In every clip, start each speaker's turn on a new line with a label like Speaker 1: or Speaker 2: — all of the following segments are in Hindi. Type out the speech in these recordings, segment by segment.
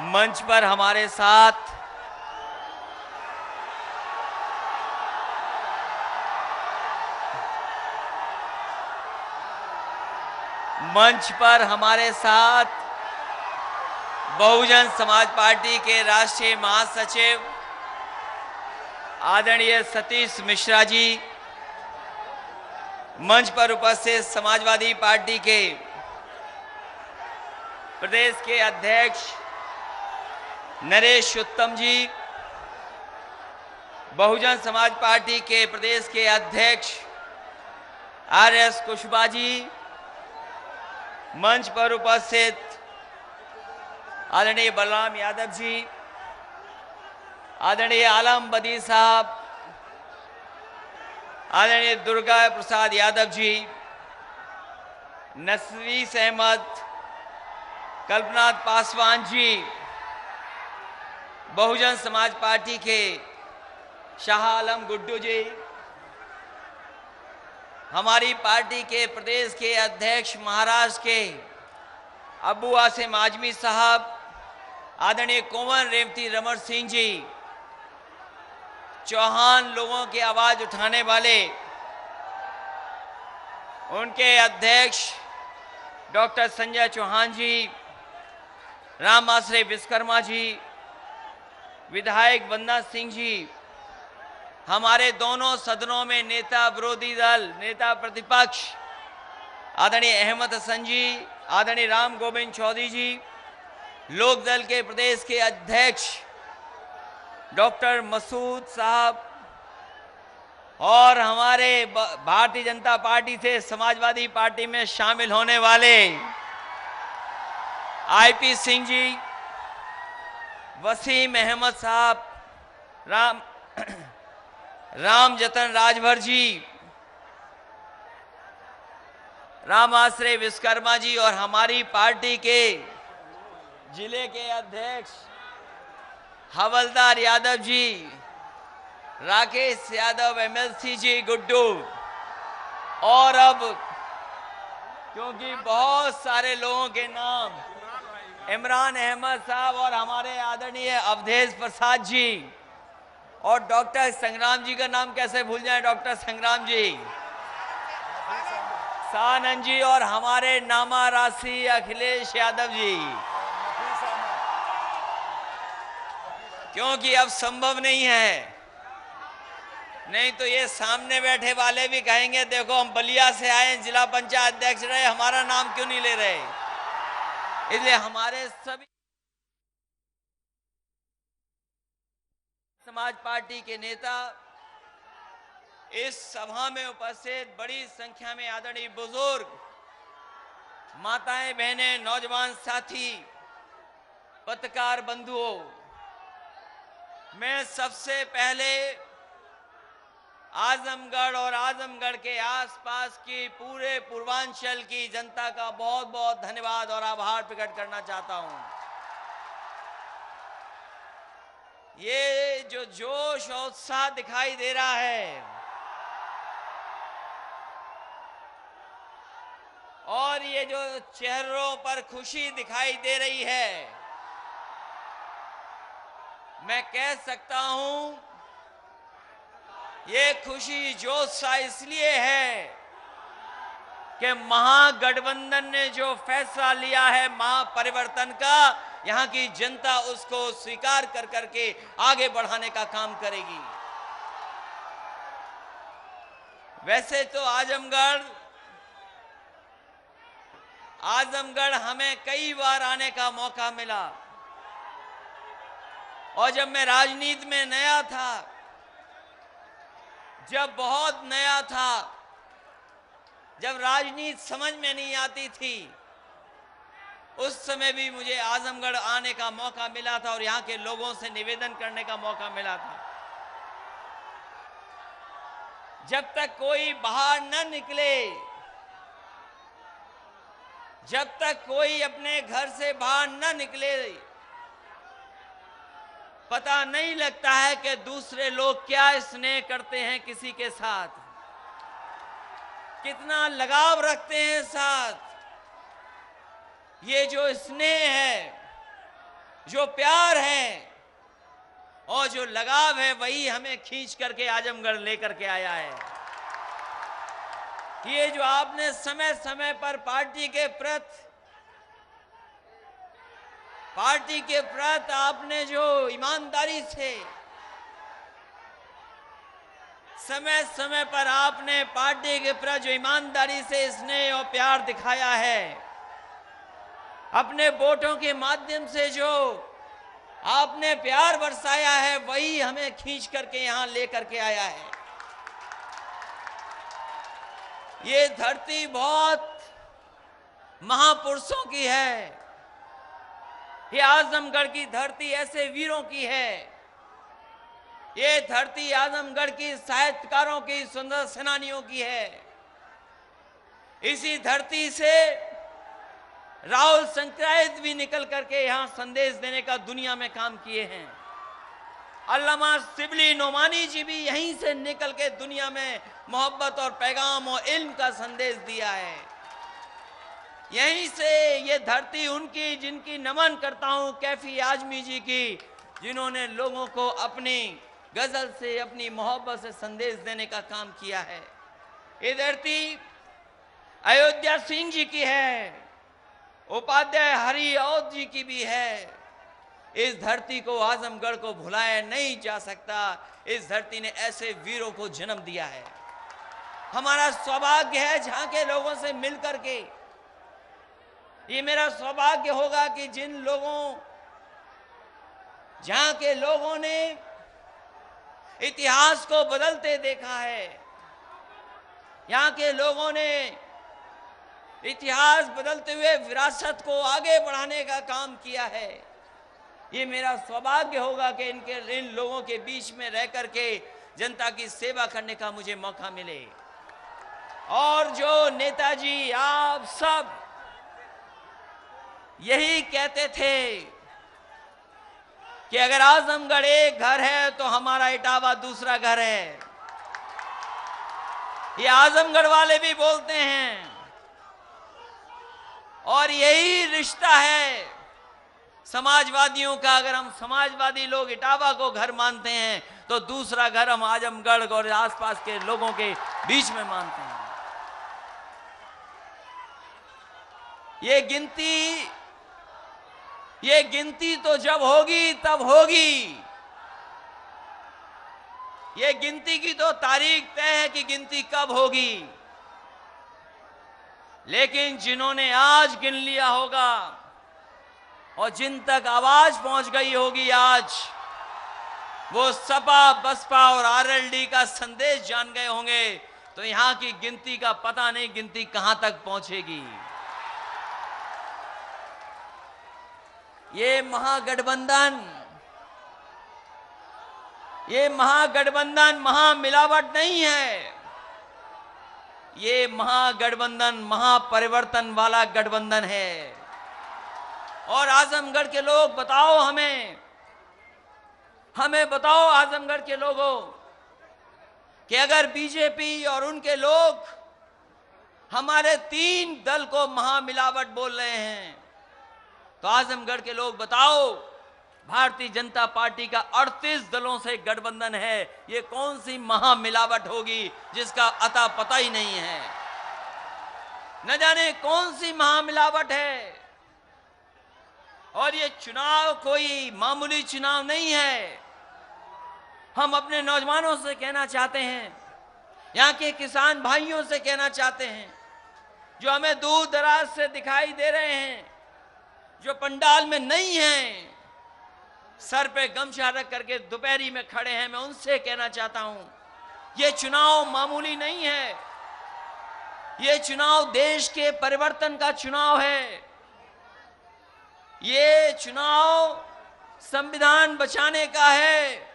Speaker 1: मंच पर हमारे साथ बहुजन समाज पार्टी के राष्ट्रीय महासचिव आदरणीय सतीश मिश्रा जी, मंच पर उपस्थित समाजवादी पार्टी के प्रदेश के अध्यक्ष नरेश उत्तम जी, बहुजन समाज पार्टी के प्रदेश के अध्यक्ष आर.एस. कुशवाहा जी, मंच पर उपस्थित आदरणीय बलराम यादव जी, आदरणीय आलम बदी साहब, आदरणीय दुर्गा प्रसाद यादव जी, नसरीस अहमद, कल्पनाथ पासवान जी, बहुजन समाज पार्टी के शाह आलम गुड्डू जी, हमारी पार्टी के प्रदेश के अध्यक्ष महाराष्ट्र के अबू आसिम आजमी साहब, आदरणीय कोमल रेवती रमन सिंह जी, चौहान लोगों की आवाज उठाने वाले उनके अध्यक्ष डॉक्टर संजय चौहान जी, राम आश्रय विश्वकर्मा जी, विधायक वंदना सिंह जी, हमारे दोनों सदनों में नेता विरोधी दल, नेता प्रतिपक्ष आदरणीय अहमद हसन जी, आदरणीय राम गोविंद चौधरी जी, लोक दल के प्रदेश के अध्यक्ष डॉक्टर मसूद साहब और हमारे भारतीय जनता पार्टी से समाजवादी पार्टी में शामिल होने वाले आईपी सिंह जी, वसीम अहमद साहब, राम जतन राजभर जी, राम आश्रय विश्वकर्मा जी और हमारी पार्टी के जिले के अध्यक्ष हवलदार यादव जी, राकेश यादव एमएलसी जी गुड्डू, और अब क्योंकि बहुत सारे लोगों के नाम, इमरान अहमद साहब और हमारे आदरणीय अवधेश प्रसाद जी और डॉक्टर संग्राम जी का नाम कैसे भूल जाएं, डॉक्टर संग्राम जी, सानंद जी और हमारे नामा राशि अखिलेश यादव जी, क्योंकि अब संभव नहीं है, नहीं तो ये सामने बैठे वाले भी कहेंगे देखो हम बलिया से आए, जिला पंचायत अध्यक्ष रहे, हमारा नाम क्यों नहीं ले रहे। इसलिए हमारे सभी समाज पार्टी के नेता, इस सभा में उपस्थित बड़ी संख्या में आदरणीय बुजुर्ग, माताएं, बहनें, नौजवान साथी, पत्रकार बंधुओं, मैं सबसे पहले आजमगढ़ और आजमगढ़ के आसपास की पूरे पूर्वांचल की जनता का बहुत बहुत धन्यवाद और आभार प्रकट करना चाहता हूं। ये जो जोश और उत्साह दिखाई दे रहा है और ये जो चेहरों पर खुशी दिखाई दे रही है, मैं कह सकता हूं ये खुशी जोश इसलिए है कि महागठबंधन ने जो फैसला लिया है महापरिवर्तन का, यहां की जनता उसको स्वीकार कर करके आगे बढ़ाने का काम करेगी। वैसे तो आजमगढ़ हमें कई बार आने का मौका मिला और जब मैं राजनीति में नया था, जब बहुत नया था, जब राजनीति समझ में नहीं आती थी, उस समय भी मुझे आजमगढ़ आने का मौका मिला था और यहां के लोगों से निवेदन करने का मौका मिला था। जब तक कोई बाहर न निकले, जब तक कोई अपने घर से बाहर न निकले, पता नहीं लगता है कि दूसरे लोग क्या स्नेह करते हैं किसी के साथ, कितना लगाव रखते हैं साथ। ये जो स्नेह है, जो प्यार है और जो लगाव है, वही हमें खींच करके आजमगढ़ लेकर के आया है। ये जो आपने समय समय पर पार्टी के प्रति आपने जो ईमानदारी से समय समय पर आपने पार्टी के प्रति जो ईमानदारी से स्नेह और प्यार दिखाया है, अपने वोटों के माध्यम से जो आपने प्यार बरसाया है, वही हमें खींच करके यहां लेकर के आया है। ये धरती बहुत महापुरुषों की है। ये आजमगढ़ की धरती ऐसे वीरों की है। ये धरती आजमगढ़ की साहित्यकारों की, सुंदर सेनानियों की है। इसी धरती से राहुल संक्रांत भी निकल करके यहां संदेश देने का दुनिया में काम किए हैं। अल्लामा शिबली नोमानी जी भी यहीं से निकल के दुनिया में मोहब्बत और पैगाम और इल्म का संदेश दिया है। यहीं से ये धरती उनकी, जिनकी नमन करता हूं, कैफी आजमी जी की, जिन्होंने लोगों को अपनी गजल से, अपनी मोहब्बत से संदेश देने का काम किया है। ये धरती अयोध्या सिंह जी की है, उपाध्याय हरि औध जी की भी है। इस धरती को, आजमगढ़ को भुलाया नहीं जा सकता। इस धरती ने ऐसे वीरों को जन्म दिया है। हमारा सौभाग्य है जहां के लोगों से मिलकर के, ये मेरा सौभाग्य होगा कि जहां के लोगों ने इतिहास को बदलते देखा है, यहां के लोगों ने इतिहास बदलते हुए विरासत को आगे बढ़ाने का काम किया है। ये मेरा सौभाग्य होगा कि इन लोगों के बीच में रह करके जनता की सेवा करने का मुझे मौका मिले। और जो नेताजी आप सब यही कहते थे कि अगर आजमगढ़ एक घर है तो हमारा इटावा दूसरा घर है। ये आजमगढ़ वाले भी बोलते हैं और यही रिश्ता है समाजवादियों का। अगर हम समाजवादी लोग इटावा को घर मानते हैं तो दूसरा घर हम आजमगढ़ और आसपास के लोगों के बीच में मानते हैं। ये गिनती तो जब होगी तब होगी। ये गिनती की तो तारीख तय है कि गिनती कब होगी, लेकिन जिन्होंने आज गिन लिया होगा और जिन तक आवाज पहुंच गई होगी आज, वो सपा, बसपा और आरएलडी का संदेश जान गए होंगे। तो यहां की गिनती का पता नहीं गिनती कहां तक पहुंचेगी। ये महागठबंधन महामिलावट नहीं है। ये महागठबंधन महापरिवर्तन वाला गठबंधन है। और आजमगढ़ के लोग बताओ, हमें बताओ आजमगढ़ के लोगों कि अगर बीजेपी और उनके लोग हमारे 3 दल को महामिलावट बोल रहे हैं, तो आजमगढ़ के लोग बताओ, भारतीय जनता पार्टी का 38 दलों से गठबंधन है, ये कौन सी महामिलावट होगी जिसका अता पता ही नहीं है। न जाने कौन सी महामिलावट है। और ये चुनाव कोई मामूली चुनाव नहीं है। हम अपने नौजवानों से कहना चाहते हैं, यहाँ के किसान भाइयों से कहना चाहते हैं, जो हमें दूर दराज से दिखाई दे रहे हैं, जो पंडाल में नहीं हैं, सर पे गमछा रख करके दोपहरी में खड़े हैं, मैं उनसे कहना चाहता हूं, ये चुनाव मामूली नहीं है। ये चुनाव देश के परिवर्तन का चुनाव है। ये चुनाव संविधान बचाने का है।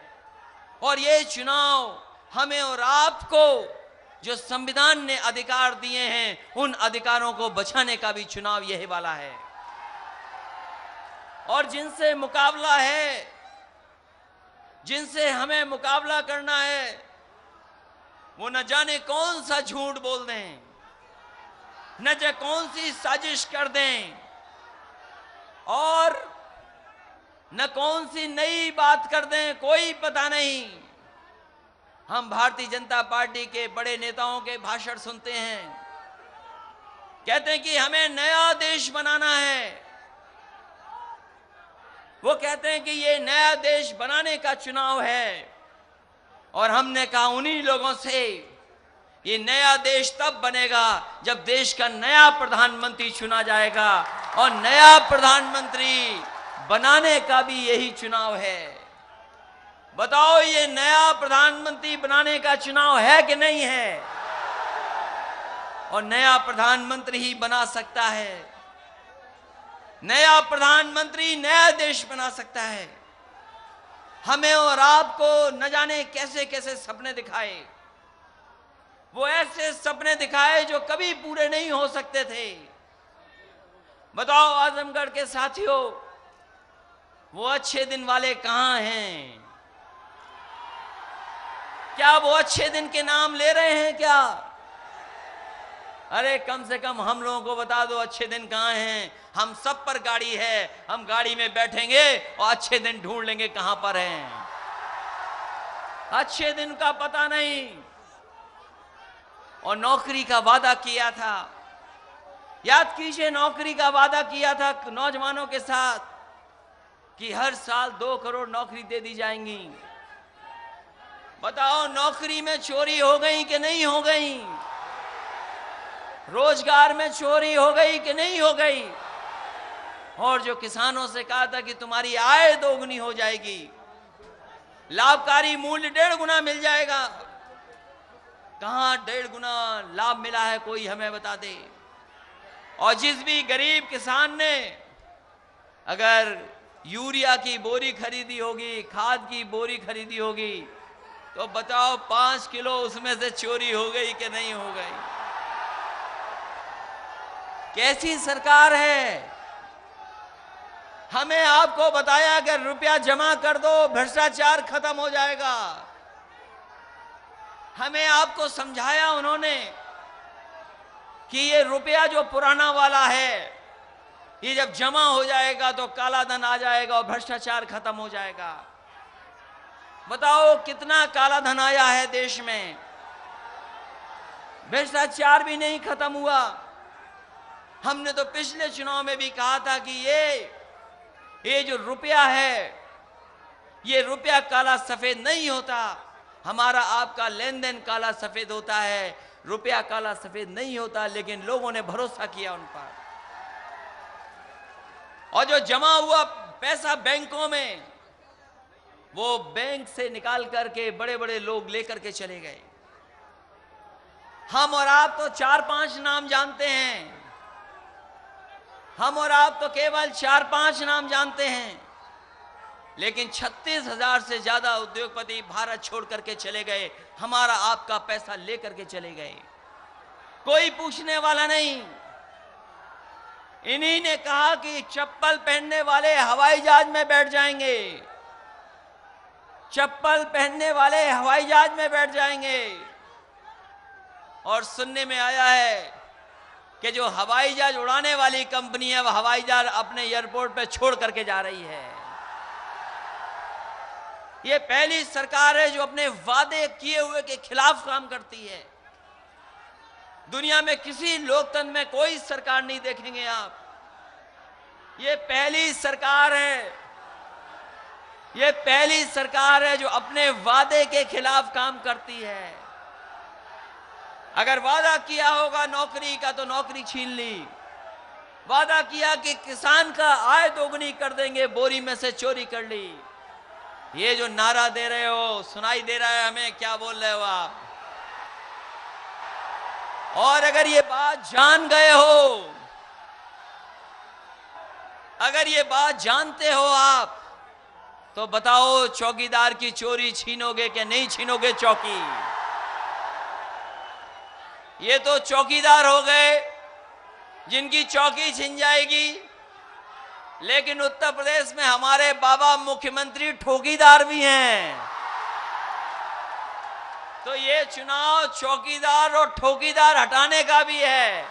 Speaker 1: और ये चुनाव हमें और आपको जो संविधान ने अधिकार दिए हैं, उन अधिकारों को बचाने का भी चुनाव यही वाला है। और जिनसे मुकाबला है, जिनसे हमें मुकाबला करना है, वो न जाने कौन सा झूठ बोल दें, न जाने कौन सी साजिश कर दें, और न कौन सी नई बात कर दें कोई पता नहीं। हम भारतीय जनता पार्टी के बड़े नेताओं के भाषण सुनते हैं, कहते हैं कि हमें नया देश बनाना है। वो कहते हैं कि ये नया देश बनाने का चुनाव है, और हमने कहा उन्हीं लोगों से ये नया देश तब बनेगा जब देश का नया प्रधानमंत्री चुना जाएगा, और नया प्रधानमंत्री बनाने का भी यही चुनाव है। बताओ ये नया प्रधानमंत्री बनाने का चुनाव है कि नहीं है? और नया प्रधानमंत्री ही बना सकता है, नया प्रधानमंत्री नया देश बना सकता है। हमें और आपको न जाने कैसे कैसे सपने दिखाए, वो ऐसे सपने दिखाए जो कभी पूरे नहीं हो सकते थे। बताओ आजमगढ़ के साथियों, वो अच्छे दिन वाले कहां हैं? क्या वो अच्छे दिन के नाम ले रहे हैं क्या? अरे कम से कम हम लोगों को बता दो अच्छे दिन कहां हैं। हम सब पर गाड़ी है, हम गाड़ी में बैठेंगे और अच्छे दिन ढूंढ लेंगे कहां पर हैं। अच्छे दिन का पता नहीं। और नौकरी का वादा किया था, याद कीजिए, नौकरी का वादा किया था नौजवानों के साथ कि हर साल 2 करोड़ नौकरी दे दी जाएंगी। बताओ नौकरी में चोरी हो गई कि नहीं हो गई? रोजगार में चोरी हो गई कि नहीं हो गई? और जो किसानों से कहा था कि तुम्हारी आय दोगुनी हो जाएगी, लाभकारी मूल्य 1.5 गुना मिल जाएगा, कहां 1.5 गुना लाभ मिला है? कोई हमें बता दे। और जिस भी गरीब किसान ने अगर यूरिया की बोरी खरीदी होगी, खाद की बोरी खरीदी होगी, तो बताओ 5 किलो उसमें से चोरी हो गई कि नहीं हो गई? कैसी सरकार है? हमें आपको बताया अगर रुपया जमा कर दो भ्रष्टाचार खत्म हो जाएगा। हमें आपको समझाया उन्होंने कि ये रुपया जो पुराना वाला है, ये जब जमा हो जाएगा तो काला धन आ जाएगा और भ्रष्टाचार खत्म हो जाएगा। बताओ कितना काला धन आया है देश में, भ्रष्टाचार भी नहीं खत्म हुआ। हमने तो पिछले चुनाव में भी कहा था कि ये जो रुपया है, ये रुपया काला सफेद नहीं होता, हमारा आपका लेन देन काला सफेद होता है, रुपया काला सफेद नहीं होता। लेकिन लोगों ने भरोसा किया उन पर, और जो जमा हुआ पैसा बैंकों में, वो बैंक से निकाल करके बड़े बड़े लोग लेकर के चले गए। हम और आप तो 4-5 नाम जानते हैं, हम और आप तो केवल 4-5 नाम जानते हैं, लेकिन 36,000 से ज्यादा उद्योगपति भारत छोड़ करके चले गए, हमारा आपका पैसा लेकर के चले गए। कोई पूछने वाला नहीं। इन्हीं ने कहा कि चप्पल पहनने वाले हवाई जहाज में बैठ जाएंगे, चप्पल पहनने वाले हवाई जहाज में बैठ जाएंगे। और सुनने में आया है कि जो हवाई जहाज उड़ाने वाली कंपनी है, वह हवाई जहाज अपने एयरपोर्ट पे छोड़ करके जा रही है। ये पहली सरकार है जो अपने वादे किए हुए के खिलाफ काम करती है। दुनिया में किसी लोकतंत्र में कोई सरकार नहीं देखेंगे आप। ये पहली सरकार है, ये पहली सरकार है जो अपने वादे के खिलाफ काम करती है। अगर वादा किया होगा नौकरी का तो नौकरी छीन ली, वादा किया कि किसान का आय दोगुनी कर देंगे, बोरी में से चोरी कर ली। ये जो नारा दे रहे हो, सुनाई दे रहा है हमें, क्या बोल रहे हो आप? और अगर ये बात जान गए हो, अगर ये बात जानते हो आप, तो बताओ चौकीदार की चोरी छीनोगे कि नहीं छीनोगे चौकी? ये तो चौकीदार हो गए जिनकी चौकी छिन जाएगी, लेकिन उत्तर प्रदेश में हमारे बाबा मुख्यमंत्री ठोकीदार भी हैं। तो ये चुनाव चौकीदार और ठोकीदार हटाने का भी है।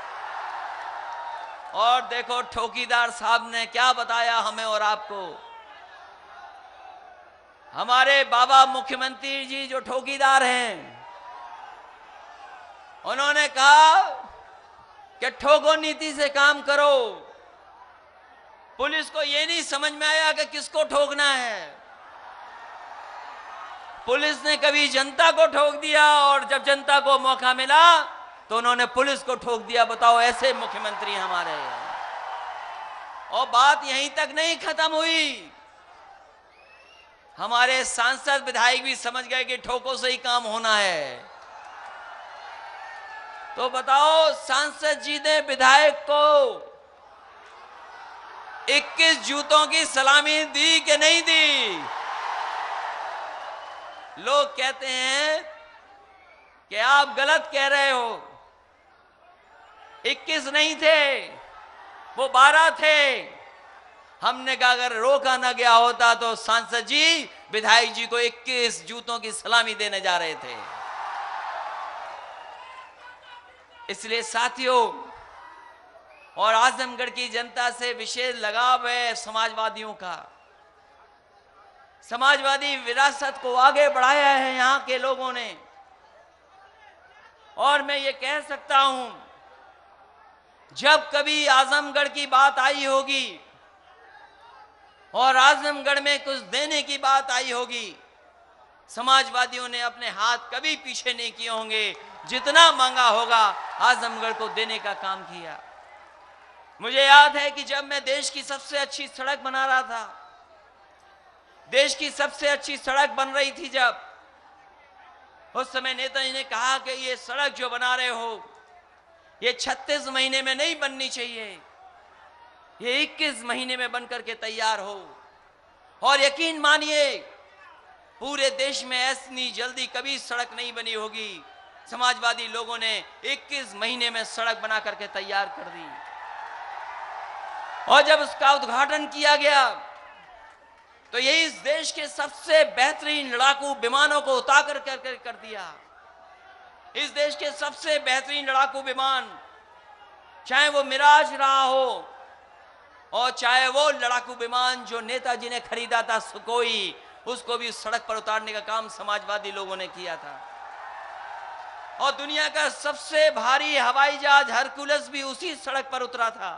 Speaker 1: और देखो ठोकीदार साहब ने क्या बताया हमें और आपको। हमारे बाबा मुख्यमंत्री जी जो ठोकीदार हैं, उन्होंने कहा कि ठोको नीति से काम करो। पुलिस को यह नहीं समझ में आया कि किसको ठोकना है। पुलिस ने कभी जनता को ठोक दिया और जब जनता को मौका मिला तो उन्होंने पुलिस को ठोक दिया। बताओ, ऐसे मुख्यमंत्री हमारे। और बात यहीं तक नहीं खत्म हुई, हमारे सांसद विधायक भी समझ गए कि ठोको से ही काम होना है। तो बताओ, सांसद जी ने विधायक को 21 जूतों की सलामी दी कि नहीं दी? लोग कहते हैं कि आप गलत कह रहे हो, 21 नहीं थे, वो 12 थे। हमने कहा अगर रोका ना गया होता तो सांसद जी विधायक जी को 21 जूतों की सलामी देने जा रहे थे। इसलिए साथियों, और आजमगढ़ की जनता से विशेष लगाव है समाजवादियों का। समाजवादी विरासत को आगे बढ़ाया है यहां के लोगों ने। और मैं ये कह सकता हूं, जब कभी आजमगढ़ की बात आई होगी और आजमगढ़ में कुछ देने की बात आई होगी, समाजवादियों ने अपने हाथ कभी पीछे नहीं किए होंगे। जितना मांगा होगा आजमगढ़ को देने का काम किया। मुझे याद है कि जब मैं देश की सबसे अच्छी सड़क बना रहा था, देश की सबसे अच्छी सड़क बन रही थी, जब उस समय नेताजी ने कहा कि ये सड़क जो बना रहे हो ये 36 महीने में नहीं बननी चाहिए, ये 21 महीने में बनकर के तैयार हो। और यकीन मानिए, पूरे देश में ऐसी जल्दी कभी सड़क नहीं बनी होगी। समाजवादी लोगों ने 21 महीने में सड़क बना करके तैयार कर दी। और जब उसका उद्घाटन किया गया तो यही इस देश के सबसे बेहतरीन लड़ाकू विमानों को उतार कर दिया। इस देश के सबसे बेहतरीन लड़ाकू विमान, चाहे वो मिराज रहा हो और चाहे वो लड़ाकू विमान जो नेताजी ने खरीदा था सुखोई, उसको भी सड़क पर उतारने का काम समाजवादी लोगों ने किया था। और दुनिया का सबसे भारी हवाई जहाज हरकुलस भी उसी सड़क पर उतरा था।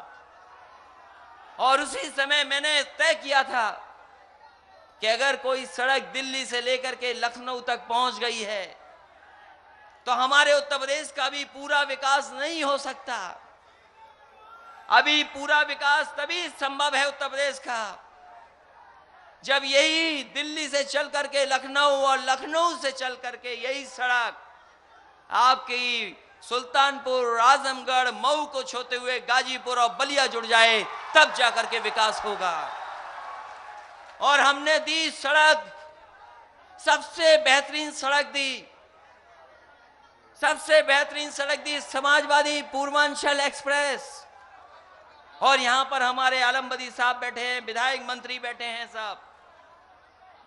Speaker 1: और उसी समय मैंने तय किया था कि अगर कोई सड़क दिल्ली से लेकर के लखनऊ तक पहुंच गई है तो हमारे उत्तर प्रदेश का भी पूरा विकास नहीं हो सकता। अभी पूरा विकास तभी संभव है उत्तर प्रदेश का जब यही दिल्ली से चल करके लखनऊ और लखनऊ से चल करके यही सड़क आपकी सुल्तानपुर, आजमगढ़, मऊ को छोड़ते हुए गाजीपुर और बलिया जुड़ जाए, तब जाकर के विकास होगा। और हमने दी सड़क, सबसे बेहतरीन सड़क दी, सबसे बेहतरीन सड़क दी समाजवादी पूर्वांचल एक्सप्रेस। और यहां पर हमारे आलमबदी साहब बैठे हैं, विधायक मंत्री बैठे हैं सब।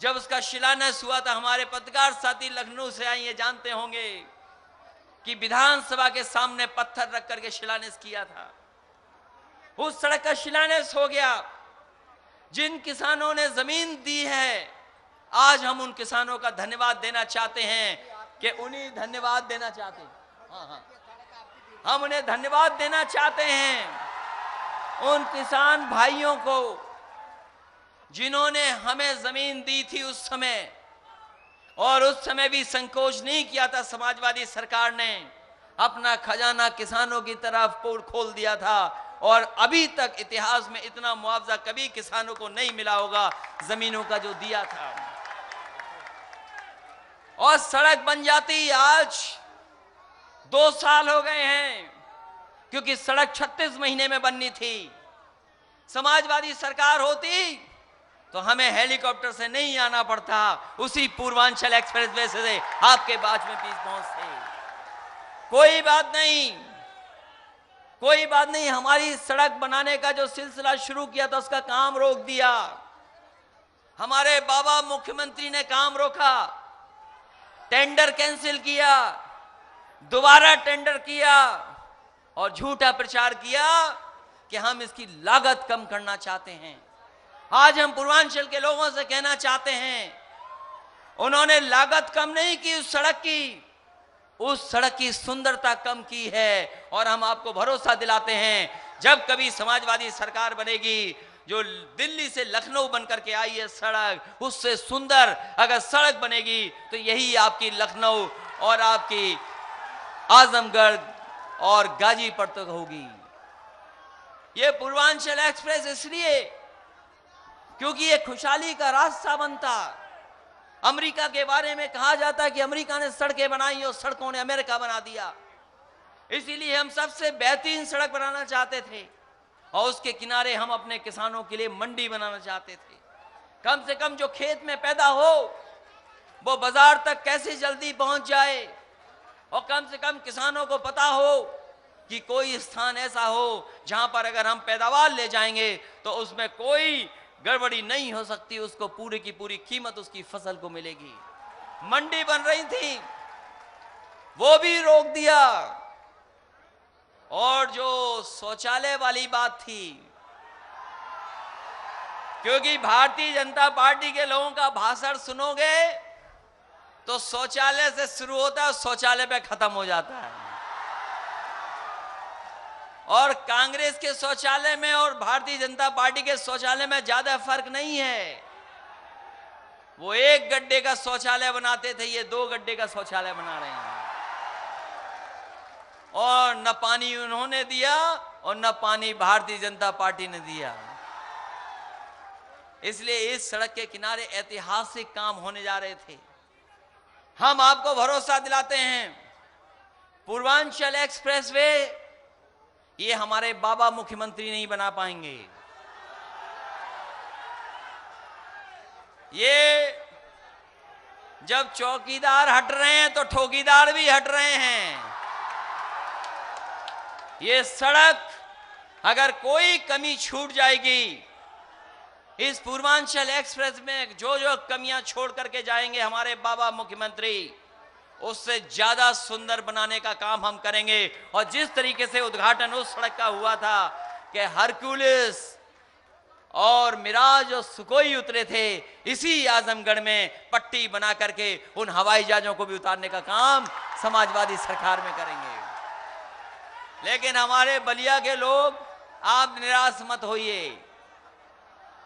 Speaker 1: जब उसका शिलान्यास हुआ था, हमारे पत्रकार साथी लखनऊ से आए, ये जानते होंगे कि विधानसभा के सामने पत्थर रख करके शिलान्यास किया था। उस सड़क का शिलान्यास हो गया। जिन किसानों ने जमीन दी है, आज हम उन किसानों का धन्यवाद देना चाहते हैं कि उन्हें धन्यवाद देना चाहते हैं। हम उन्हें धन्यवाद देना चाहते हैं, उन किसान भाइयों को जिन्होंने हमें जमीन दी थी उस समय। और उस समय भी संकोच नहीं किया था समाजवादी सरकार ने, अपना खजाना किसानों की तरफ खोल दिया था। और अभी तक इतिहास में इतना मुआवजा कभी किसानों को नहीं मिला होगा जमीनों का जो दिया था। और सड़क बन जाती, आज 2 साल हो गए हैं, क्योंकि सड़क 36 महीने में बननी थी। समाजवादी सरकार होती तो हमें हेलीकॉप्टर से नहीं आना पड़ता, उसी पूर्वांचल एक्सप्रेसवे से आपके बाज में पहुंचते। कोई बात नहीं, कोई बात नहीं। हमारी सड़क बनाने का जो सिलसिला शुरू किया था उसका काम रोक दिया। हमारे बाबा मुख्यमंत्री ने काम रोका, टेंडर कैंसिल किया, दोबारा टेंडर किया और झूठा प्रचार किया कि हम इसकी लागत कम करना चाहते हैं। आज हम पूर्वांचल के लोगों से कहना चाहते हैं उन्होंने लागत कम नहीं की उस सड़क की, उस सड़क की सुंदरता कम की है। और हम आपको भरोसा दिलाते हैं, जब कभी समाजवादी सरकार बनेगी, जो दिल्ली से लखनऊ बनकर के आई है सड़क, उससे सुंदर अगर सड़क बनेगी तो यही आपकी लखनऊ और आपकी आजमगढ़ और गाजीपुर तक होगी। ये पूर्वांचल एक्सप्रेस इसलिए क्योंकि ये खुशहाली का रास्ता बनता। अमेरिका के बारे में कहा जाता है कि अमेरिका ने सड़कें बनाई और सड़कों ने अमेरिका बना दिया। इसीलिए हम सबसे बेहतरीन सड़क बनाना चाहते थे और उसके किनारे हम अपने किसानों के लिए मंडी बनाना चाहते थे। कम से कम जो खेत में पैदा हो वो बाजार तक कैसे जल्दी पहुंच जाए, और कम से कम किसानों को पता हो कि कोई स्थान ऐसा हो जहां पर अगर हम पैदावार ले जाएंगे तो उसमें कोई गड़बड़ी नहीं हो सकती, उसको पूरी की पूरी कीमत उसकी फसल को मिलेगी। मंडी बन रही थी, वो भी रोक दिया। और जो शौचालय वाली बात थी, क्योंकि भारतीय जनता पार्टी के लोगों का भाषण सुनोगे तो शौचालय से शुरू होता है, शौचालय पे खत्म हो जाता है। और कांग्रेस के शौचालय में और भारतीय जनता पार्टी के शौचालय में ज्यादा फर्क नहीं है। वो एक गड्ढे का शौचालय बनाते थे, ये 2 गड्ढे का शौचालय बना रहे हैं। और न पानी उन्होंने दिया और न पानी भारतीय जनता पार्टी ने दिया। इसलिए इस सड़क के किनारे ऐतिहासिक काम होने जा रहे थे। हम आपको भरोसा दिलाते हैं, पूर्वांचल एक्सप्रेसवे ये हमारे बाबा मुख्यमंत्री नहीं बना पाएंगे। ये जब चौकीदार हट रहे हैं तो ठोकीदार भी हट रहे हैं। ये सड़क अगर कोई कमी छूट जाएगी, इस पूर्वांचल एक्सप्रेस में जो जो कमियां छोड़ करके जाएंगे हमारे बाबा मुख्यमंत्री, उससे ज्यादा सुंदर बनाने का काम हम करेंगे। और जिस तरीके से उद्घाटन उस सड़क का हुआ था कि हरक्यूलिस और मिराज और सुकोई उतरे थे, इसी आजमगढ़ में पट्टी बना करके उन हवाई जहाजों को भी उतारने का काम समाजवादी सरकार में करेंगे। लेकिन हमारे बलिया के लोग, आप निराश मत होइए,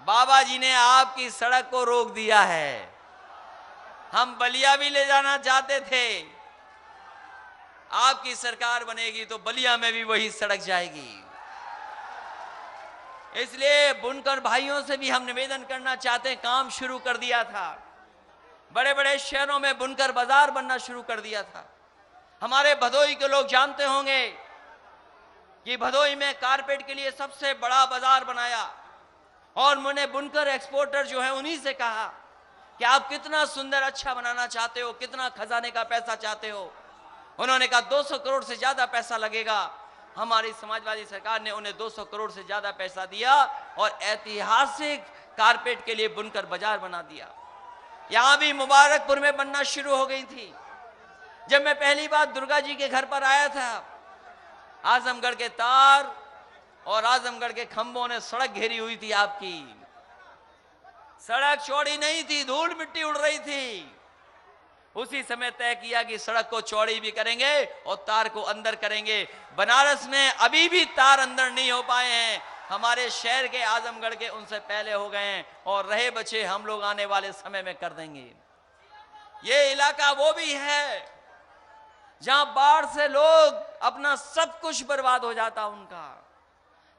Speaker 1: बाबा जी ने आपकी सड़क को रोक दिया है। हम बलिया भी ले जाना चाहते थे, आपकी सरकार बनेगी तो बलिया में भी वही सड़क जाएगी। इसलिए बुनकर भाइयों से भी हम निवेदन करना चाहते हैं, काम शुरू कर दिया था, बड़े बड़े शहरों में बुनकर बाजार बनना शुरू कर दिया था। हमारे भदोई के लोग जानते होंगे कि भदोई में कारपेट के लिए सबसे बड़ा बाजार बनाया, और मैंने बुनकर एक्सपोर्टर जो है उन्हीं से कहा कि आप कितना सुंदर अच्छा बनाना चाहते हो, कितना खजाने का पैसा चाहते हो। उन्होंने कहा 200 करोड़ से ज्यादा पैसा लगेगा। हमारी समाजवादी सरकार ने उन्हें 200 करोड़ से ज्यादा पैसा दिया और ऐतिहासिक कारपेट के लिए बुनकर बाजार बना दिया। यहां भी मुबारकपुर में बनना शुरू हो गई थी। जब मैं पहली बार दुर्गा जी के घर पर आया था, आजमगढ़ के तार और आजमगढ़ के खंभों ने सड़क घेरी हुई थी। आपकी सड़क चौड़ी नहीं थी, धूल मिट्टी उड़ रही थी। उसी समय तय किया कि सड़क को चौड़ी भी करेंगे और तार को अंदर करेंगे। बनारस में अभी भी तार अंदर नहीं हो पाए हैं, हमारे शहर के आजमगढ़ के उनसे पहले हो गए हैं, और रहे बचे हम लोग आने वाले समय में कर देंगे। ये इलाका वो भी है जहां बाढ़ से लोग अपना सब कुछ बर्बाद हो जाता उनका।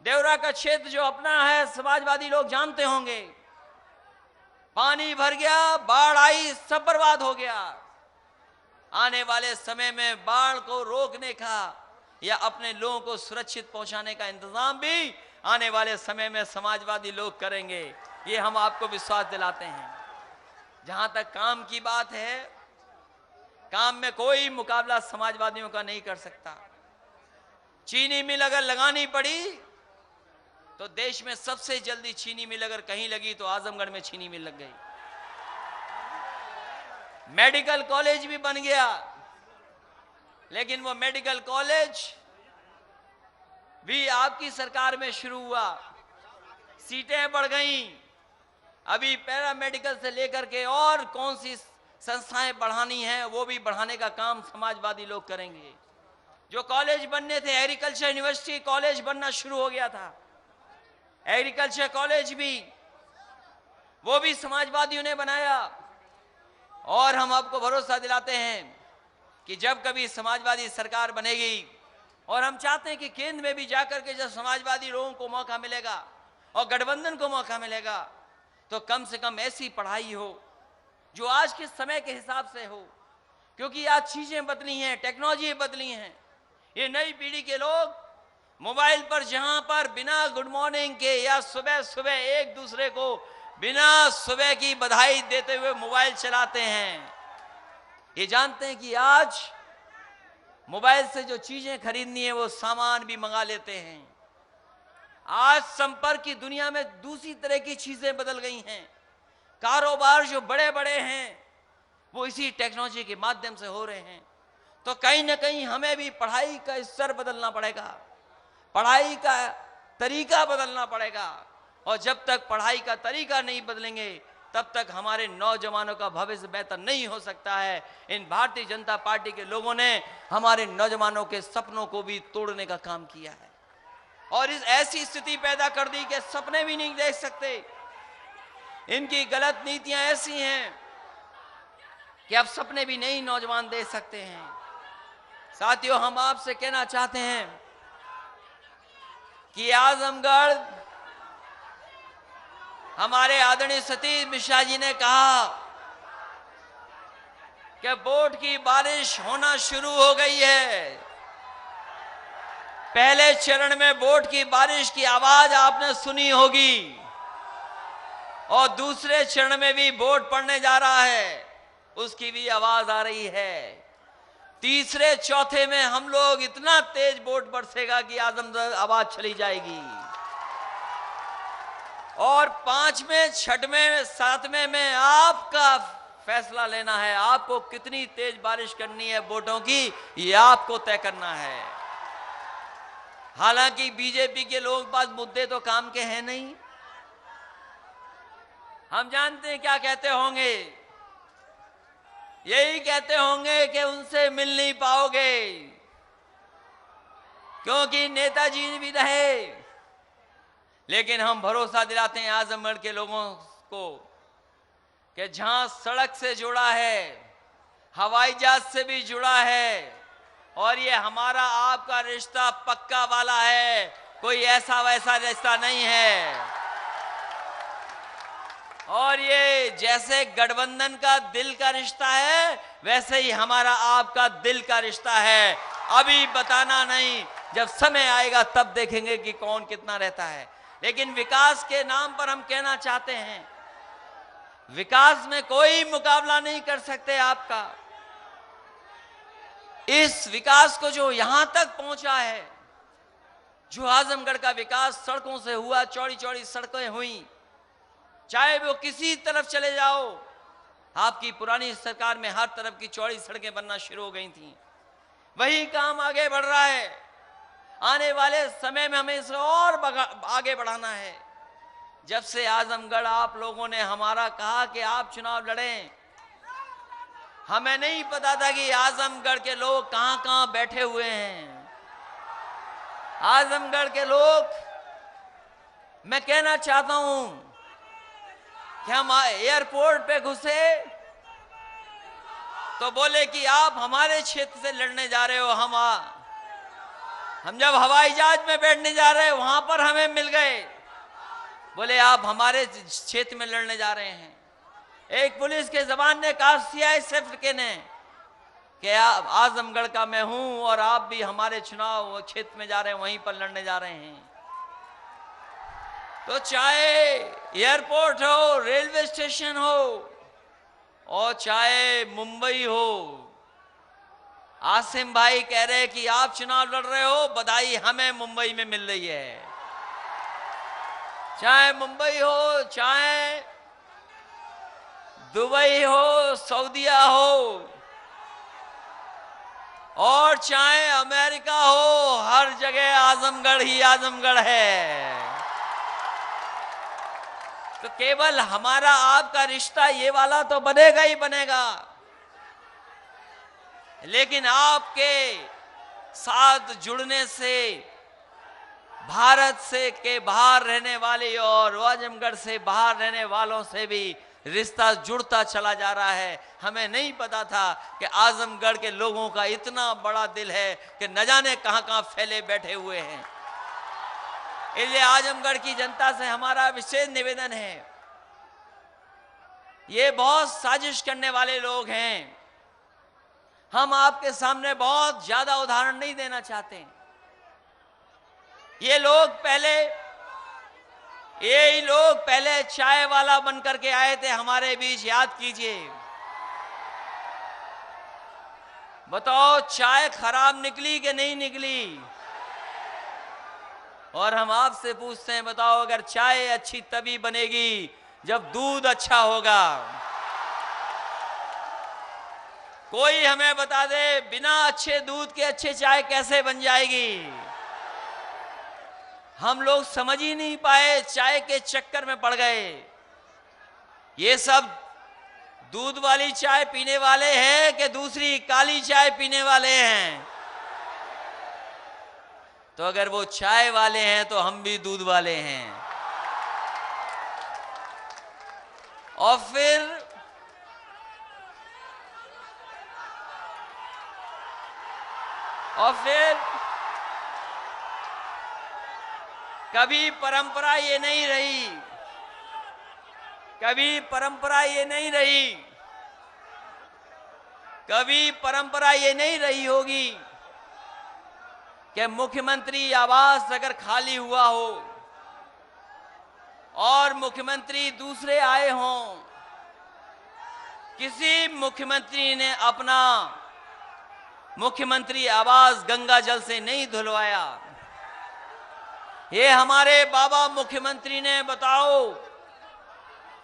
Speaker 1: देवरा का क्षेत्र जो अपना है, समाजवादी लोग जानते होंगे, पानी भर गया, बाढ़ आई, सब बर्बाद हो गया। आने वाले समय में बाढ़ को रोकने का या अपने लोगों को सुरक्षित पहुंचाने का इंतजाम भी आने वाले समय में समाजवादी लोग करेंगे, ये हम आपको विश्वास दिलाते हैं। जहां तक काम की बात है, काम में कोई मुकाबला समाजवादियों का नहीं कर सकता। चीनी मिल अगर लगानी पड़ी तो देश में सबसे जल्दी चीनी मिल अगर कहीं लगी तो आजमगढ़ में चीनी मिल लग गई। मेडिकल कॉलेज भी बन गया, लेकिन वो मेडिकल कॉलेज भी आपकी सरकार में शुरू हुआ, सीटें बढ़ गईं। अभी पैरामेडिकल से लेकर के और कौन सी संस्थाएं बढ़ानी है, वो भी बढ़ाने का काम समाजवादी लोग करेंगे। जो कॉलेज बनने थे, एग्रीकल्चर यूनिवर्सिटी कॉलेज बनना शुरू हो गया था, एग्रीकल्चर कॉलेज भी वो भी समाजवादियों ने बनाया। और हम आपको भरोसा दिलाते हैं कि जब कभी समाजवादी सरकार बनेगी, और हम चाहते हैं कि केंद्र में भी जाकर के जब समाजवादी लोगों को मौका मिलेगा और गठबंधन को मौका मिलेगा, तो कम से कम ऐसी पढ़ाई हो जो आज के समय के हिसाब से हो, क्योंकि आज चीजें बदली हैं, टेक्नोलॉजी बदली हैं। ये नई पीढ़ी के लोग मोबाइल पर जहां पर बिना गुड मॉर्निंग के या सुबह सुबह एक दूसरे को बिना सुबह की बधाई देते हुए मोबाइल चलाते हैं। ये जानते हैं कि आज मोबाइल से जो चीजें खरीदनी है वो सामान भी मंगा लेते हैं। आज संपर्क की दुनिया में दूसरी तरह की चीजें बदल गई हैं। कारोबार जो बड़े बड़े हैं वो इसी टेक्नोलॉजी के माध्यम से हो रहे हैं। तो कहीं ना कहीं हमें भी पढ़ाई का स्तर बदलना पड़ेगा, पढ़ाई का तरीका बदलना पड़ेगा। और जब तक पढ़ाई का तरीका नहीं बदलेंगे तब तक हमारे नौजवानों का भविष्य बेहतर नहीं हो सकता है। इन भारतीय जनता पार्टी के लोगों ने हमारे नौजवानों के सपनों को भी तोड़ने का काम किया है और इस ऐसी स्थिति पैदा कर दी कि सपने भी नहीं देख सकते। इनकी गलत नीतियां ऐसी हैं कि अब सपने भी नहीं नौजवान देख सकते हैं। साथियों, हम आपसे कहना चाहते हैं कि आजमगढ़, हमारे आदरणीय सतीश मिश्रा जी ने कहा कि वोट की बारिश होना शुरू हो गई है। पहले चरण में वोट की बारिश की आवाज आपने सुनी होगी और दूसरे चरण में भी वोट पड़ने जा रहा है, उसकी भी आवाज आ रही है। तीसरे चौथे में हम लोग इतना तेज वोट बरसेगा कि आजमगढ़ आवाज चली जाएगी। और पांचवें, छठवें, सातवें में आपका फैसला लेना है। आपको कितनी तेज बारिश करनी है वोटों की, ये आपको तय करना है। हालांकि बीजेपी के लोगों के पास मुद्दे तो काम के हैं नहीं। हम जानते हैं क्या कहते होंगे, यही कहते होंगे कि उनसे मिल नहीं पाओगे क्योंकि नेताजी भी रहे। लेकिन हम भरोसा दिलाते हैं आजमगढ़ के लोगों को कि जहां सड़क से जुड़ा है, हवाई जहाज से भी जुड़ा है और ये हमारा आपका रिश्ता पक्का वाला है, कोई ऐसा वैसा रिश्ता नहीं है। और ये जैसे गठबंधन का दिल का रिश्ता है वैसे ही हमारा आपका दिल का रिश्ता है। अभी बताना नहीं, जब समय आएगा तब देखेंगे कि कौन कितना रहता है। लेकिन विकास के नाम पर हम कहना चाहते हैं, विकास में कोई मुकाबला नहीं कर सकते आपका। इस विकास को जो यहां तक पहुंचा है, जो आजमगढ़ का विकास सड़कों से हुआ, चौड़ी चौड़ी सड़कें हुई, चाहे वो किसी तरफ चले जाओ, आपकी पुरानी सरकार में हर तरफ की चौड़ी सड़कें बनना शुरू हो गई थी। वही काम आगे बढ़ रहा है। आने वाले समय में हमें इसे और आगे बढ़ाना है। जब से आजमगढ़ आप लोगों ने हमारा कहा कि आप चुनाव लड़ें, हमें नहीं पता था कि आजमगढ़ के लोग कहां कहां बैठे हुए हैं। आजमगढ़ के लोग, मैं कहना चाहता हूं कि हम एयरपोर्ट पे घुसे तो बोले कि आप हमारे क्षेत्र से लड़ने जा रहे हो। हम जब हवाई जहाज में बैठने जा रहे हैं वहां पर हमें मिल गए, बोले आप हमारे क्षेत्र में लड़ने जा रहे हैं। एक पुलिस के जवान ने कहा CISF के ने कि आजमगढ़ का मैं हूं और आप भी हमारे चुनाव क्षेत्र में जा रहे हैं, वहीं पर लड़ने जा रहे हैं। तो चाहे एयरपोर्ट हो, रेलवे स्टेशन हो और चाहे मुंबई हो, आसिम भाई कह रहे कि आप चुनाव लड़ रहे हो, बधाई हमें मुंबई में मिल रही है। चाहे मुंबई हो, चाहे दुबई हो, सऊदीया हो और चाहे अमेरिका हो, हर जगह आजमगढ़ ही आजमगढ़ है। तो केवल हमारा आपका रिश्ता ये वाला तो बनेगा ही बनेगा, लेकिन आपके साथ जुड़ने से भारत से के बाहर रहने वाले और आजमगढ़ से बाहर रहने वालों से भी रिश्ता जुड़ता चला जा रहा है। हमें नहीं पता था कि आजमगढ़ के लोगों का इतना बड़ा दिल है कि न जाने कहां कहां फैले बैठे हुए हैं। इसलिए आजमगढ़ की जनता से हमारा विशेष निवेदन है, ये बहुत साजिश करने वाले लोग हैं। हम आपके सामने बहुत ज्यादा उदाहरण नहीं देना चाहते। ये लोग पहले चाय वाला बनकर के आए थे हमारे बीच, याद कीजिए। बताओ चाय खराब निकली कि नहीं निकली? और हम आपसे पूछते हैं, बताओ अगर चाय अच्छी तभी बनेगी जब दूध अच्छा होगा। कोई हमें बता दे बिना अच्छे दूध के अच्छे चाय कैसे बन जाएगी? हम लोग समझ ही नहीं पाए, चाय के चक्कर में पड़ गए। ये सब दूध वाली चाय पीने वाले हैं कि दूसरी काली चाय पीने वाले हैं? तो अगर वो चाय वाले हैं तो हम भी दूध वाले हैं। और फिर कभी परंपरा ये नहीं रही, कभी परंपरा ये नहीं रही होगी कि मुख्यमंत्री आवास अगर खाली हुआ हो और मुख्यमंत्री दूसरे आए हों, किसी मुख्यमंत्री ने अपना मुख्यमंत्री आवास गंगा जल से नहीं धुलवाया। ये हमारे बाबा मुख्यमंत्री ने, बताओ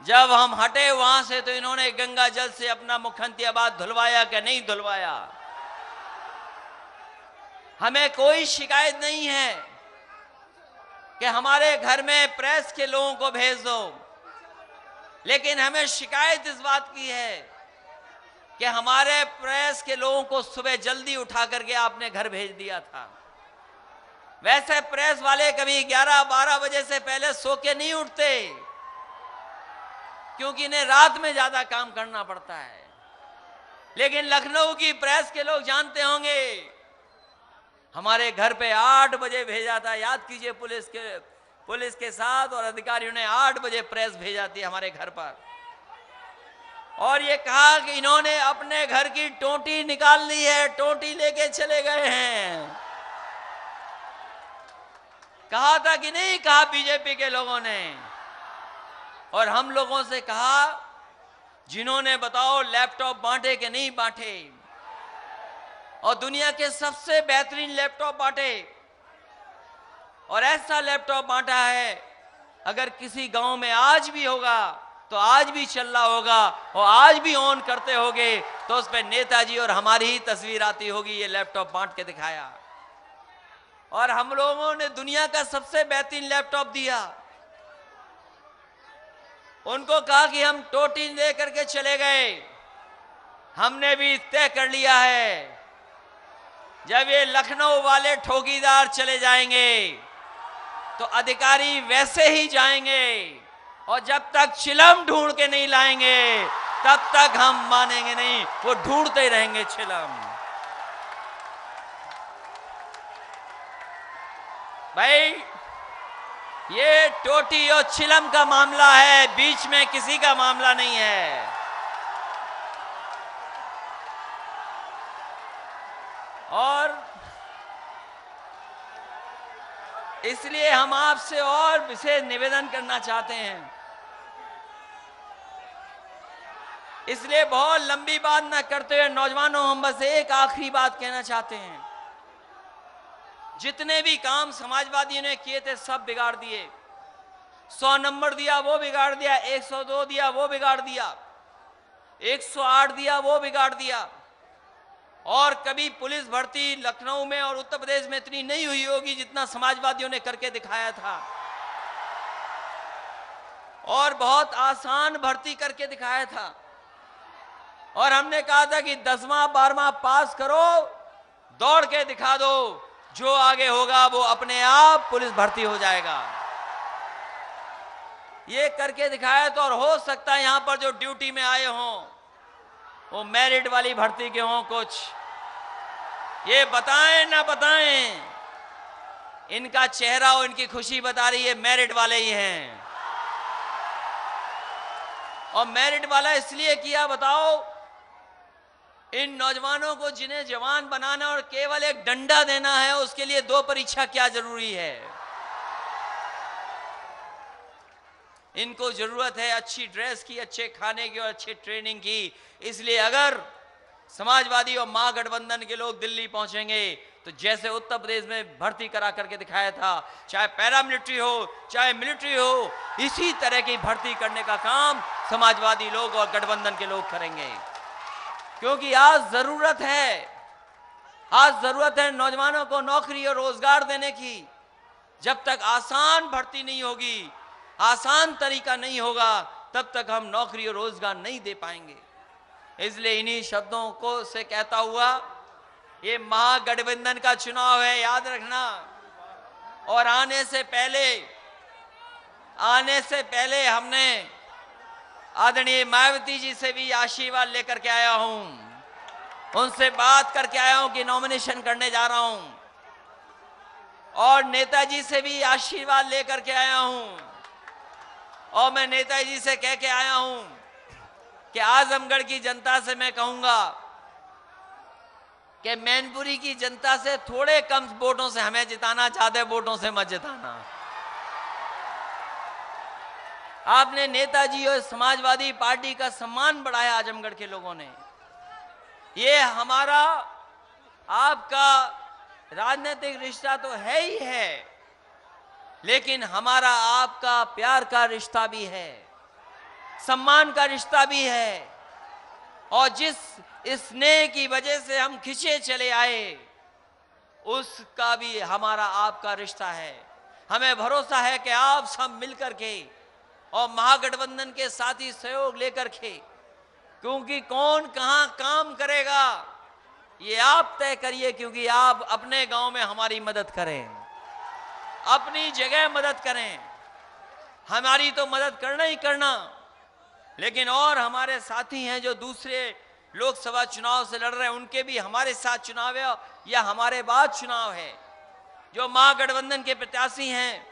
Speaker 1: जब हम हटे वहां से तो इन्होंने गंगा जल से अपना मुख्यमंत्री आवास धुलवाया कि नहीं धुलवाया? हमें कोई शिकायत नहीं है कि हमारे घर में प्रेस के लोगों को भेज दो, लेकिन हमें शिकायत इस बात की है कि हमारे प्रेस के लोगों को सुबह जल्दी उठा करके आपने घर भेज दिया था। वैसे प्रेस वाले कभी 11-12 बजे से पहले सो के नहीं उठते, क्योंकि इन्हें रात में ज्यादा काम करना पड़ता है। लेकिन लखनऊ की प्रेस के लोग जानते होंगे, हमारे घर पे 8 बजे भेजा था। याद कीजिए, पुलिस के साथ और अधिकारियों ने 8 बजे प्रेस भेजा थी हमारे घर पर, और ये कहा कि इन्होंने अपने घर की टोंटी निकाल ली है, टोंटी लेके चले गए हैं। कहा था कि नहीं कहा बीजेपी के लोगों ने? और हम लोगों से कहा, जिन्होंने बताओ लैपटॉप बांटे कि नहीं बांटे, और दुनिया के सबसे बेहतरीन लैपटॉप बांटे, और ऐसा लैपटॉप बांटा है अगर किसी गांव में आज भी होगा तो आज भी चल रहा होगा और आज भी ऑन करते होगे तो उस पर नेताजी और हमारी ही तस्वीर आती होगी। ये लैपटॉप बांट के दिखाया, और हम लोगों ने दुनिया का सबसे बेहतरीन लैपटॉप दिया। उनको कहा कि हम टोटी दे करके चले गए। हमने भी तय कर लिया है, जब ये लखनऊ वाले ठोकीदार चले जाएंगे तो अधिकारी वैसे ही जाएंगे, और जब तक चिलम ढूंढ के नहीं लाएंगे तब तक हम मानेंगे नहीं। वो ढूंढते ही रहेंगे चिलम। भाई, ये टोटी और चिलम का मामला है, बीच में किसी का मामला नहीं है। और इसलिए हम आपसे और विशेष निवेदन करना चाहते हैं। इसलिए बहुत लंबी बात ना करते हुए नौजवानों, हम बस एक आखिरी बात कहना चाहते हैं। जितने भी काम समाजवादियों ने किए थे सब बिगाड़ दिए। 100 नंबर दिया वो बिगाड़ दिया, 102 दिया वो बिगाड़ दिया, 108 दिया वो बिगाड़ दिया। और कभी पुलिस भर्ती लखनऊ में और उत्तर प्रदेश में इतनी नहीं हुई होगी जितना समाजवादियों ने करके दिखाया था। और बहुत आसान भर्ती करके दिखाया था। और हमने कहा था कि 10वां 12वां पास करो, दौड़ के दिखा दो, जो आगे होगा वो अपने आप पुलिस भर्ती हो जाएगा। ये करके दिखाया तो, और हो सकता है यहां पर जो ड्यूटी में आए हों वो मेरिट वाली भर्ती के हों कुछ। ये बताएं ना बताएं, इनका चेहरा और इनकी खुशी बता रही है मेरिट वाले ही हैं। और मेरिट वाला इसलिए किया, बताओ, इन नौजवानों को जिन्हें जवान बनाना और केवल एक डंडा देना है, उसके लिए 2 परीक्षा क्या जरूरी है? इनको जरूरत है अच्छी ड्रेस की, अच्छे खाने की और अच्छे ट्रेनिंग की। इसलिए अगर समाजवादी और महागठबंधन के लोग दिल्ली पहुंचेंगे तो जैसे उत्तर प्रदेश में भर्ती करा करके दिखाया था, चाहे पैरामिलिट्री हो चाहे मिलिट्री हो, इसी तरह की भर्ती करने का काम समाजवादी लोग और गठबंधन के लोग करेंगे। क्योंकि आज जरूरत है नौजवानों को नौकरी और रोजगार देने की। जब तक आसान भर्ती नहीं होगी, आसान तरीका नहीं होगा, तब तक हम नौकरी और रोजगार नहीं दे पाएंगे। इसलिए इन्हीं शब्दों को से कहता हुआ, ये महागठबंधन का चुनाव है, याद रखना। और आने से पहले हमने आदरणीय मायावती जी से भी आशीर्वाद लेकर के आया हूं, उनसे बात करके आया हूं कि नॉमिनेशन करने जा रहा हूं। और नेताजी से भी आशीर्वाद लेकर के आया हूं, और मैं नेताजी से कह के आया हूं कि आजमगढ़ की जनता से मैं कहूंगा कि मैनपुरी की जनता से थोड़े कम वोटों से हमें जिताना, ज्यादा वोटों से मत जिताना। आपने नेताजी और समाजवादी पार्टी का सम्मान बढ़ाया आजमगढ़ के लोगों ने। ये हमारा आपका राजनीतिक रिश्ता तो है ही है, लेकिन हमारा आपका प्यार का रिश्ता भी है, सम्मान का रिश्ता भी है। और जिस स्नेह की वजह से हम खिंचे चले आए, उसका भी हमारा आपका रिश्ता है। हमें भरोसा है कि आप सब मिलकर के और महागठबंधन के साथी सहयोग लेकर के, क्योंकि कौन कहां काम करेगा ये आप तय करिए, क्योंकि आप अपने गांव में हमारी मदद करें, अपनी जगह मदद करें। हमारी तो मदद करना ही करना, लेकिन और हमारे साथी हैं जो दूसरे लोकसभा चुनाव से लड़ रहे हैं, उनके भी हमारे साथ चुनाव है या हमारे बाद चुनाव है। जो महागठबंधन के प्रत्याशी हैं,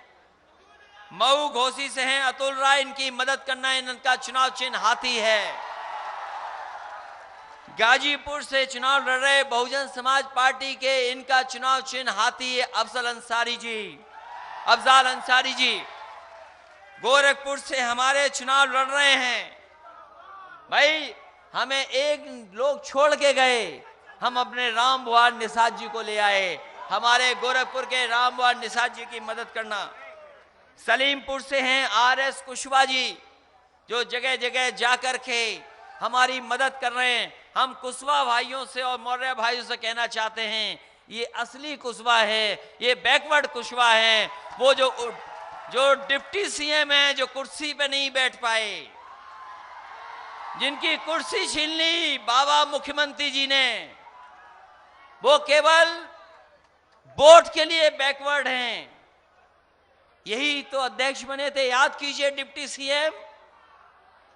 Speaker 1: मऊ घोसी से हैं अतुल राय, इनकी मदद करना, इनका चुनाव चिन्ह हाथी है। गाजीपुर से चुनाव लड़ रहे बहुजन समाज पार्टी के, इनका चुनाव चिन्ह हाथी है अफजल अंसारी जी। गोरखपुर से हमारे चुनाव लड़ रहे हैं भाई, हमें एक लोग छोड़ के गए, हम अपने राम बुआर निषाद जी को ले आए। हमारे गोरखपुर के राम बुआर निषाद जी की मदद करना। सलीमपुर से हैं आरएस कुशवाहा जी, जो जगह जगह जाकर के हमारी मदद कर रहे हैं। हम कुशवाहा भाइयों से और मौर्य भाइयों से कहना चाहते हैं, ये असली कुशवाहा है, ये बैकवर्ड कुशवाहा है। वो जो डिप्टी सीएम है, जो कुर्सी पे नहीं बैठ पाए, जिनकी कुर्सी छीन ली बाबा मुख्यमंत्री जी ने, वो केवल वोट के लिए बैकवर्ड हैं। यही तो अध्यक्ष बने थे, याद कीजिए। डिप्टी सीएम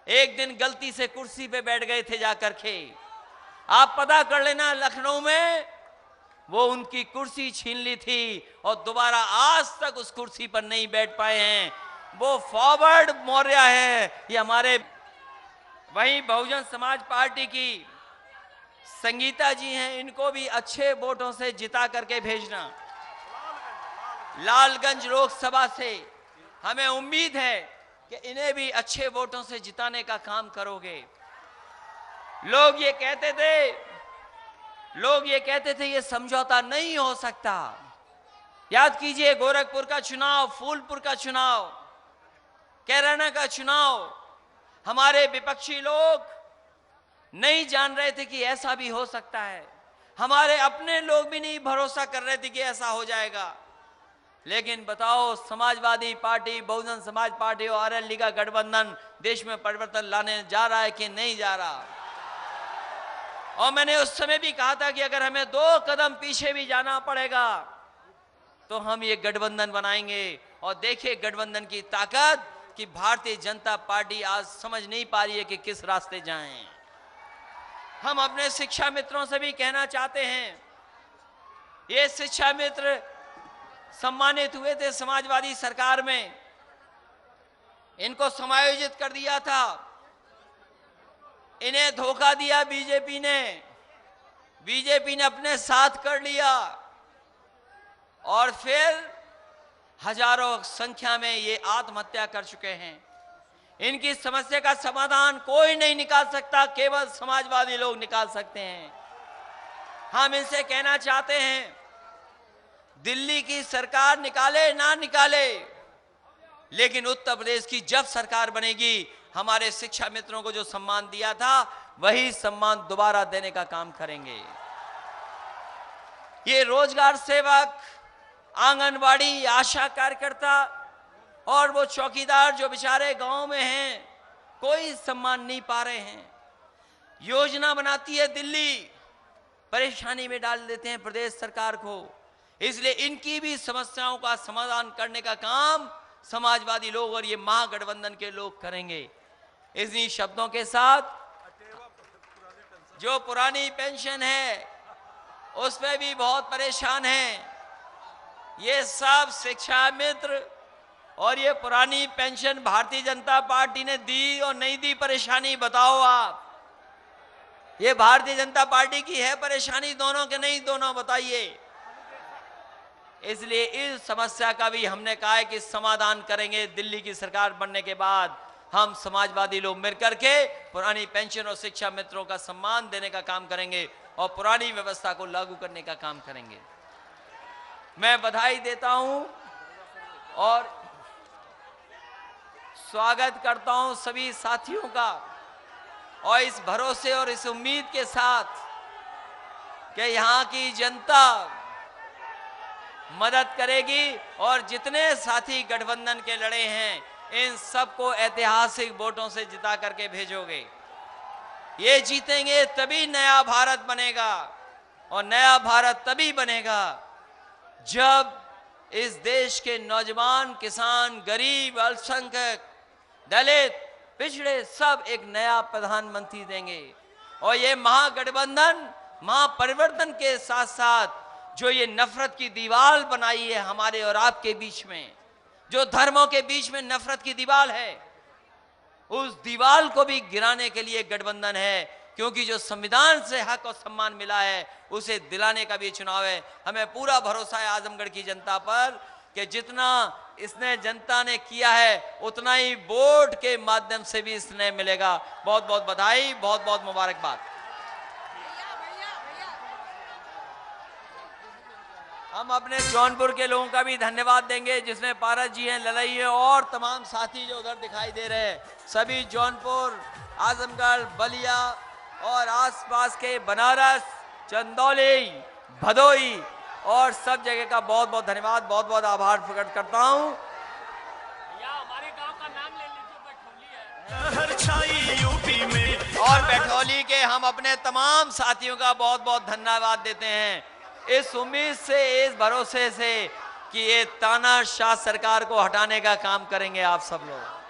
Speaker 1: एक दिन गलती से कुर्सी पे बैठ गए थे जाकर के, आप पता कर लेना, लखनऊ में वो उनकी कुर्सी छीन ली थी और दोबारा आज तक उस कुर्सी पर नहीं बैठ पाए हैं। वो फॉरवर्ड मौर्य है। ये हमारे वहीं बहुजन समाज पार्टी की संगीता जी हैं, इनको भी अच्छे वोटों से जिता करके भेजना। लालगंज लोकसभा से हमें उम्मीद है कि इन्हें भी अच्छे वोटों से जिताने का काम करोगे। लोग ये कहते थे ये समझौता नहीं हो सकता। याद कीजिए, गोरखपुर का चुनाव, फूलपुर का चुनाव, कैराना का चुनाव, हमारे विपक्षी लोग नहीं जान रहे थे कि ऐसा भी हो सकता है। हमारे अपने लोग भी नहीं भरोसा कर रहे थे कि ऐसा हो जाएगा। लेकिन बताओ, समाजवादी पार्टी, बहुजन समाज पार्टी और आरएलडी का गठबंधन देश में परिवर्तन लाने जा रहा है कि नहीं जा रहा? और मैंने उस समय भी कहा था कि अगर हमें 2 कदम पीछे भी जाना पड़ेगा तो हम ये गठबंधन बनाएंगे। और देखिए गठबंधन की ताकत कि भारतीय जनता पार्टी आज समझ नहीं पा रही है कि किस रास्ते जाएं। हम अपने शिक्षा मित्रों से भी कहना चाहते हैं, ये शिक्षा मित्र सम्मानित हुए थे समाजवादी सरकार में, इनको समायोजित कर दिया था, इन्हें धोखा दिया बीजेपी ने अपने साथ कर लिया और फिर हजारों संख्या में ये आत्महत्या कर चुके हैं। इनकी समस्या का समाधान कोई नहीं निकाल सकता, केवल समाजवादी लोग निकाल सकते हैं। हम इनसे कहना चाहते हैं, दिल्ली की सरकार निकाले ना निकाले, लेकिन उत्तर प्रदेश की जब सरकार बनेगी, हमारे शिक्षा मित्रों को जो सम्मान दिया था वही सम्मान दोबारा देने का काम करेंगे। ये रोजगार सेवक, आंगनवाड़ी, आशा कार्यकर्ता और वो चौकीदार जो बेचारे गांव में हैं, कोई सम्मान नहीं पा रहे हैं। योजना बनाती है दिल्ली, परेशानी में डाल देते हैं प्रदेश सरकार को। इसलिए इनकी भी समस्याओं का समाधान करने का काम समाजवादी लोग और ये महागठबंधन के लोग करेंगे। इन्हीं शब्दों के साथ, जो पुरानी पेंशन है उस पे भी बहुत परेशान हैं ये सब शिक्षा मित्र, और ये पुरानी पेंशन भारतीय जनता पार्टी ने दी और नहीं दी, परेशानी बताओ आप। ये भारतीय जनता पार्टी की है परेशानी, दोनों के नहीं, दोनों बताइए। इसलिए इस समस्या का भी हमने कहा है कि समाधान करेंगे। दिल्ली की सरकार बनने के बाद हम समाजवादी लोग मिलकर के पुरानी पेंशन और शिक्षा मित्रों का सम्मान देने का काम करेंगे और पुरानी व्यवस्था को लागू करने का काम करेंगे। मैं बधाई देता हूं और स्वागत करता हूं सभी साथियों का, और इस भरोसे और इस उम्मीद के साथ कि यहां की जनता मदद करेगी और जितने साथी गठबंधन के लड़े हैं इन सबको ऐतिहासिक वोटों से जिता करके भेजोगे। ये जीतेंगे तभी नया भारत बनेगा, और नया भारत तभी बनेगा जब इस देश के नौजवान, किसान, गरीब, अल्पसंख्यक, दलित, पिछड़े सब एक नया प्रधानमंत्री देंगे। और ये महागठबंधन महापरिवर्तन के साथ साथ जो ये नफरत की दीवार बनाई है हमारे और आपके बीच में, जो धर्मों के बीच में नफरत की दीवार है, उस दीवार को भी गिराने के लिए गठबंधन है। क्योंकि जो संविधान से हक और सम्मान मिला है उसे दिलाने का भी चुनाव है। हमें पूरा भरोसा है आजमगढ़ की जनता पर कि जितना इसने जनता ने किया है उतना ही वोट के माध्यम से भी इसने मिलेगा। बहुत बहुत बधाई, बहुत बहुत मुबारकबाद। हम अपने जौनपुर के लोगों का भी धन्यवाद देंगे, जिसमें पारस जी हैं, ललई है और तमाम साथी जो उधर दिखाई दे रहे हैं। सभी जौनपुर, आजमगढ़, बलिया और आसपास के बनारस, चंदौली, भदोई और सब जगह का बहुत बहुत धन्यवाद, बहुत बहुत आभार प्रकट करता हूं।
Speaker 2: हमारे गांव का नाम ले लीजिए, बैठौली है।
Speaker 3: यूपी में
Speaker 1: और बैठौली के हम अपने तमाम साथियों का बहुत बहुत धन्यवाद देते हैं, इस उम्मीद से, इस भरोसे से कि ये तानाशाह सरकार को हटाने का काम करेंगे आप सब लोग।